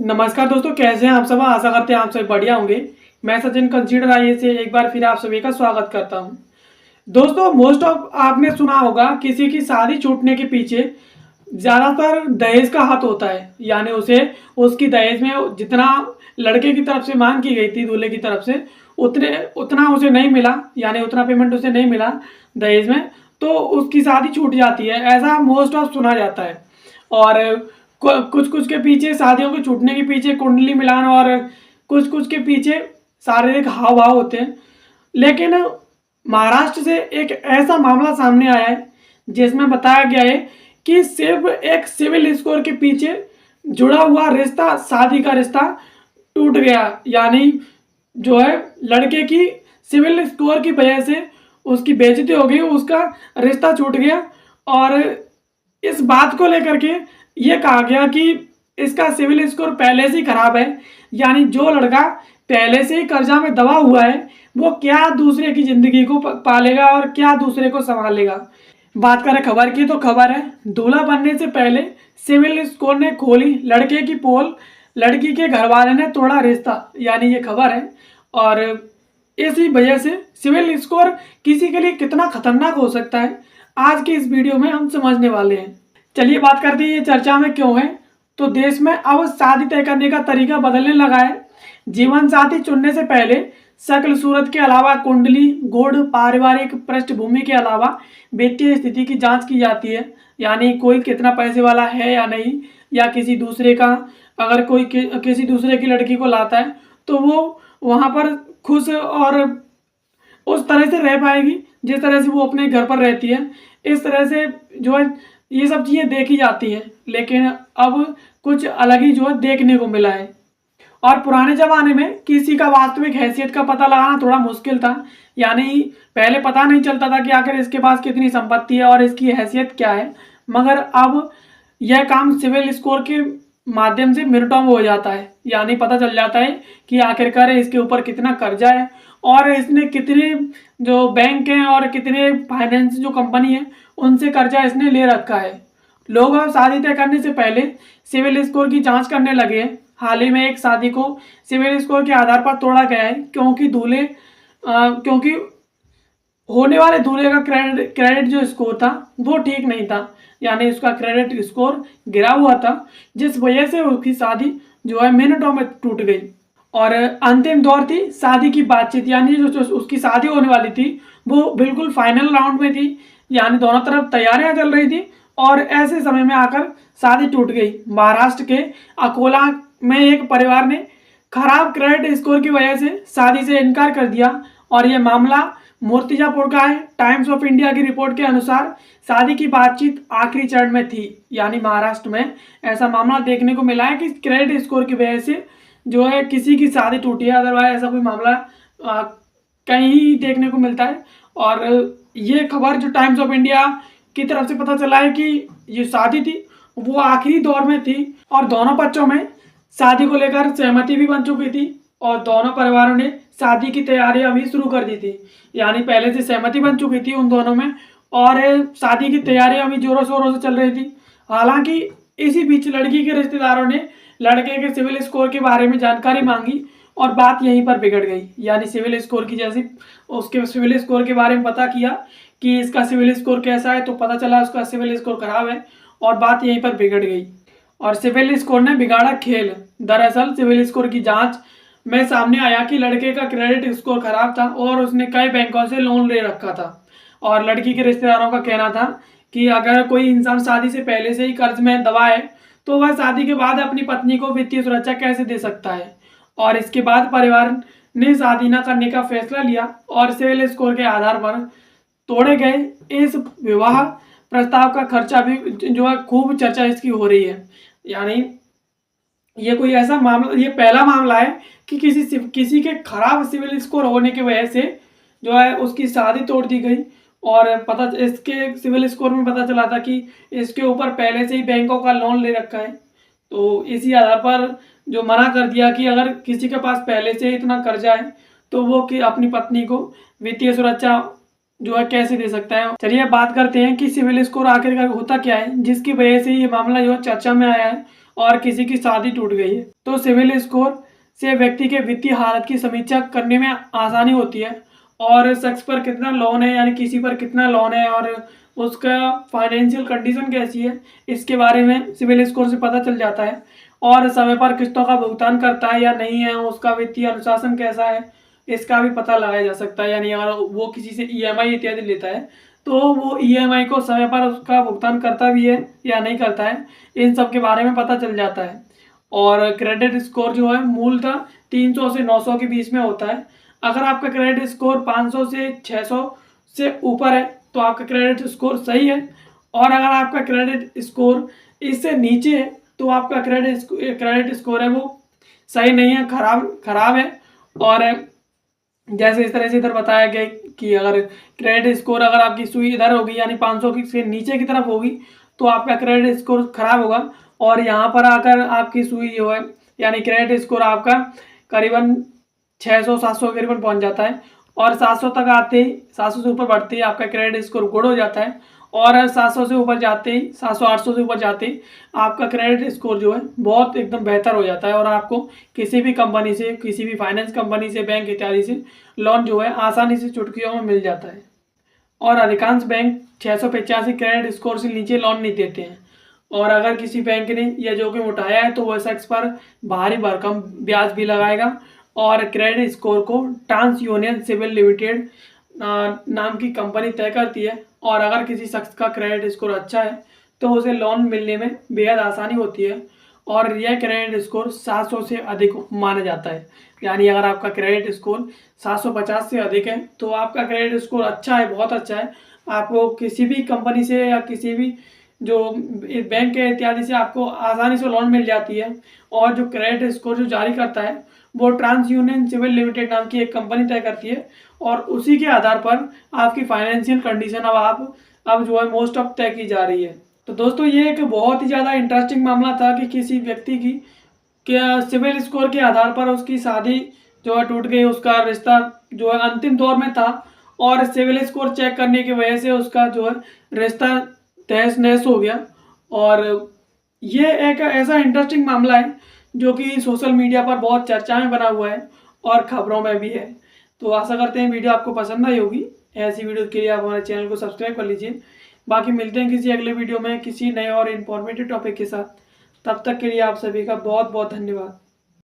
नमस्कार दोस्तों, कैसे हैं आप सब। आशा करते हैं आप सब बढ़िया होंगे। मैं सचिन कंसीडर आईए से एक बार फिर आप सभी का स्वागत करता हूं। दोस्तों, मोस्ट ऑफ आपने सुना होगा किसी की शादी छूटने के पीछे ज़्यादातर दहेज का हाथ होता है। यानी उसे उसकी दहेज में जितना लड़के की तरफ से मांग की गई थी दूल्हे की तरफ से उतना उसे नहीं मिला, यानी उतना पेमेंट उसे नहीं मिला दहेज में, तो उसकी शादी छूट जाती है। ऐसा मोस्ट ऑफ सुना जाता है। और कुछ कुछ के पीछे, शादियों के छूटने के पीछे कुंडली मिलान और कुछ कुछ के पीछे शारीरिक हाव भाव होते हैं। लेकिन महाराष्ट्र से एक ऐसा मामला सामने आया है जिसमें बताया गया है कि सिर्फ एक सिविल स्कोर के पीछे जुड़ा हुआ रिश्ता, शादी का रिश्ता टूट गया। यानी जो है लड़के की सिविल स्कोर की वजह से उसकी बेइज्जती हो गई, उसका रिश्ता छूट गया। और इस बात को लेकर के ये कहा गया कि इसका सिविल स्कोर पहले से ही खराब है। यानी जो लड़का पहले से ही कर्जा में दबा हुआ है वो क्या दूसरे की जिंदगी को पालेगा और क्या दूसरे को संभालेगा। बात करें खबर की, तो खबर है दूल्हा बनने से पहले सिविल स्कोर ने खोली लड़के की पोल, लड़की के घर वाले ने तोड़ा रिश्ता। यानी ये खबर है। और इसी वजह से सिविल स्कोर किसी के लिए कितना खतरनाक हो सकता है, आज के इस वीडियो में हम समझने वाले हैं। चलिए बात करते हैं ये चर्चा में क्यों है। तो देश में अब शादी तय करने का तरीका बदलने लगा है। जीवन साथी चुनने से पहले शक्ल सूरत के अलावा कुंडली, गुण, पारिवारिक पृष्ठभूमि के अलावा वित्तीय स्थिति की जांच की जाती है। यानी कोई कितना पैसे वाला है या नहीं, या किसी दूसरे का, अगर कोई किसी दूसरे की लड़की को लाता है तो वो वहाँ पर खुश और उस तरह से रह पाएगी जिस तरह से वो अपने घर पर रहती है। इस तरह से जो है ये सब चीज़ें देखी जाती हैं। लेकिन अब कुछ अलग ही जो है देखने को मिला है। और पुराने ज़माने में किसी का वास्तविक हैसियत का पता लगाना थोड़ा मुश्किल था। यानी पहले पता नहीं चलता था कि आखिर इसके पास कितनी संपत्ति है और इसकी हैसियत क्या है। मगर अब यह काम सिविल स्कोर के माध्यम से मिनटों में हो जाता है। यानी पता चल जाता है कि आखिरकार इसके ऊपर कितना कर्जा है और इसने कितने जो बैंक हैं और कितने फाइनेंस जो कंपनी है उनसे कर्जा इसने ले रखा है। लोग अब शादी तय करने से पहले सिविल स्कोर की जांच करने लगे हैं। हाल ही में एक शादी को सिविल स्कोर के आधार पर तोड़ा गया है क्योंकि होने वाले दूल्हे का क्रेडिट जो स्कोर था वो ठीक नहीं था। यानी उसका क्रेडिट स्कोर गिरा हुआ था, जिस वजह से उसकी शादी जो है मिनटों में टूट गई। और अंतिम दौर थी शादी की बातचीत। यानी जो उसकी शादी होने वाली थी वो बिल्कुल फाइनल राउंड में थी। यानी दोनों तरफ तैयारियां चल रही थी और ऐसे समय में आकर शादी टूट गई। महाराष्ट्र के अकोला में एक परिवार ने खराब क्रेडिट स्कोर की वजह से शादी से इनकार कर दिया। और यह मामला मूर्तिजापुर का है। टाइम्स ऑफ इंडिया की रिपोर्ट के अनुसार शादी की बातचीत आखिरी चरण में थी। यानी महाराष्ट्र में ऐसा मामला देखने को मिला है कि क्रेडिट स्कोर की वजह से जो है किसी की शादी टूटी है। अदरवाइज ऐसा कोई मामला कहीं देखने को मिलता है। और ये खबर जो टाइम्स ऑफ इंडिया की तरफ से पता चला है कि ये शादी थी वो आखिरी दौर में थी और दोनों पक्षों में शादी को लेकर सहमति भी बन चुकी थी और दोनों परिवारों ने शादी की तैयारियां अभी शुरू कर दी थी। यानी पहले से सहमति बन चुकी थी उन दोनों में और शादी की तैयारियां अभी जोरों शोरों से चल रही थी। हालांकि इसी बीच लड़की के रिश्तेदारों ने लड़के के सिविल स्कोर के बारे में जानकारी मांगी और बात यहीं पर बिगड़ गई। यानी सिविल स्कोर की जैसे उसके सिविल स्कोर के बारे में पता किया कि इसका सिविल स्कोर कैसा है, तो पता चला उसका सिविल स्कोर खराब है और बात यहीं पर बिगड़ गई। और सिविल स्कोर ने बिगाड़ा खेल। दरअसल सिविल स्कोर की जांच में सामने आया कि लड़के का क्रेडिट स्कोर खराब था और उसने कई बैंकों से लोन ले रखा था। और लड़की के रिश्तेदारों का कहना था कि अगर कोई इंसान शादी से पहले से ही कर्ज में दबा है तो वह शादी के बाद अपनी पत्नी को वित्तीय सुरक्षा कैसे दे सकता है। और इसके बाद परिवार ने शादी न करने का फैसला लिया और सिविल स्कोर के आधार पर तोड़े गए इस विवाह प्रस्ताव का खर्चा भी जो है खूब चर्चा इसकी हो रही है। यानी ये कोई ऐसा मामला, ये पहला मामला है कि किसी के खराब सिविल स्कोर होने की वजह से जो है उसकी शादी तोड़ दी गई। और इसके सिविल स्कोर में पता चला था कि इसके ऊपर पहले से ही बैंकों का लोन ले रखा है। तो इसी आधार पर जो मना कर दिया कि अगर किसी के पास पहले से ही इतना कर्जा है तो वो कि अपनी पत्नी को वित्तीय सुरक्षा जो है कैसे दे सकता है। चलिए बात करते हैं कि सिविल स्कोर आखिरकार होता क्या है जिसकी वजह से ये मामला जो चर्चा में आया है और किसी की शादी टूट गई है, तो सिविल स्कोर से व्यक्ति के वित्तीय हालत की समीक्षा करने में आसानी होती है और शख्स पर कितना लोन है, यानी किसी पर कितना लोन है और उसका फाइनेंशियल कंडीशन कैसी है, इसके बारे में सिविल स्कोर से पता चल जाता है। और समय पर किस्तों का भुगतान करता है या नहीं है, उसका वित्तीय अनुशासन कैसा है, इसका भी पता लगाया जा सकता है। यानी अगर वो किसी से ईएमआई इत्यादि लेता है तो वो ईएमआई को समय पर उसका भुगतान करता भी है या नहीं करता है, इन सब के बारे में पता चल जाता है। और क्रेडिट स्कोर जो है मूलतः 300 से 900 के बीच में होता है। अगर आपका क्रेडिट स्कोर 500 से 600 से ऊपर है तो आपका क्रेडिट स्कोर सही है, और अगर आपका क्रेडिट स्कोर इससे नीचे है तो आपका क्रेडिट स्कोर है वो सही नहीं है, खराब है। और जैसे इस तरह से इधर बताया गया कि अगर क्रेडिट स्कोर अगर आपकी सुई इधर होगी यानी 500 की से नीचे की तरफ होगी तो आपका क्रेडिट स्कोर खराब होगा, और यहाँ पर आकर आपकी सुई जो है यानी क्रेडिट स्कोर आपका करीबन 600-700 के करीबन पहुँच जाता है, और 700 तक आते ही 700 से ऊपर बढ़ते ही आपका क्रेडिट स्कोर गुड हो जाता है, और 700 से ऊपर जाते ही 700-800 से ऊपर जाते ही आपका क्रेडिट स्कोर जो है बहुत एकदम बेहतर हो जाता है, और आपको किसी भी कंपनी से, किसी भी फाइनेंस कंपनी से, बैंक इत्यादि से लोन जो है आसानी से चुटकियों में मिल जाता है। और अधिकांश बैंक 685 क्रेडिट स्कोर से नीचे लोन नहीं देते हैं, और अगर किसी बैंक ने यह जोखिम उठाया है तो वह शख्स पर भारी भरकम ब्याज भी लगाएगा। और क्रेडिट स्कोर को ट्रांस यूनियन सिविल लिमिटेड नाम की कंपनी तय करती है, और अगर किसी शख्स का क्रेडिट स्कोर अच्छा है तो उसे लोन मिलने में बेहद आसानी होती है, और यह क्रेडिट स्कोर 700 से अधिक माना जाता है। यानी अगर आपका क्रेडिट स्कोर 750 से अधिक है तो आपका क्रेडिट स्कोर अच्छा है, बहुत अच्छा है, आपको किसी भी कंपनी से या किसी भी जो बैंक है इत्यादि से आपको आसानी से लोन मिल जाती है। और जो क्रेडिट स्कोर जो जारी करता है वो ट्रांस यूनियन सिविल लिमिटेड नाम की एक कंपनी तय करती है, और उसी के आधार पर आपकी फाइनेंशियल कंडीशन अब जो है मोस्ट ऑफ तय की जा रही है। तो दोस्तों ये एक बहुत ही ज़्यादा इंटरेस्टिंग मामला था कि किसी व्यक्ति की क्या सिविल स्कोर के आधार पर उसकी शादी जो है टूट गई, उसका रिश्ता जो है अंतिम दौर में था, और सिविल स्कोर चेक करने की वजह से उसका जो है रिश्ता तहस नहस हो गया। और ये एक ऐसा इंटरेस्टिंग मामला है जो कि सोशल मीडिया पर बहुत चर्चा में बना हुआ है और खबरों में भी है। तो आशा करते हैं वीडियो आपको पसंद आई होगी। ऐसी वीडियो के लिए आप हमारे चैनल को सब्सक्राइब कर लीजिए। बाकी मिलते हैं किसी अगले वीडियो में किसी नए और इन्फॉर्मेटिव टॉपिक के साथ। तब तक के लिए आप सभी का बहुत बहुत धन्यवाद।